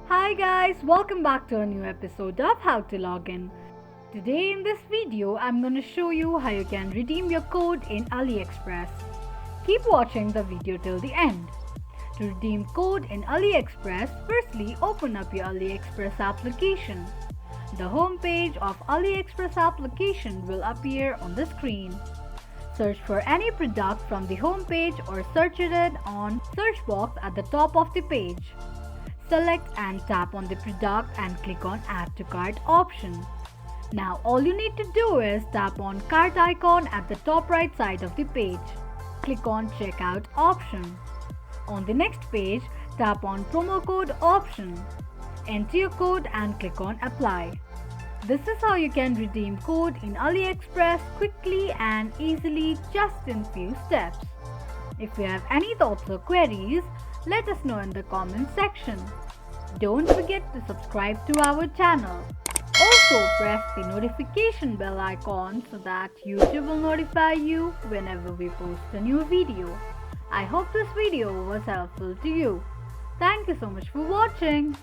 Hi guys, welcome back to a new episode of How to Login. Today in this video, I'm going to show you how you can redeem your code in AliExpress. Keep watching the video till the end. To redeem code in AliExpress, firstly open up your AliExpress application. The home page of AliExpress application will appear on the screen. Search for any product from the home page or search it on search box at the top of the page. Select and tap on the product and click on Add to Cart option. Now all you need to do is tap on cart icon at the top right side of the page. Click on Checkout option. On the next page, tap on Promo Code option. Enter your code and click on Apply. This is how you can redeem code in AliExpress quickly and easily just in few steps. If you have any thoughts or queries, let us know in the comment section. Don't forget to subscribe to our channel. Also press the notification bell icon so that YouTube will notify you whenever we post a new video. I hope this video was helpful to you. Thank you so much for watching.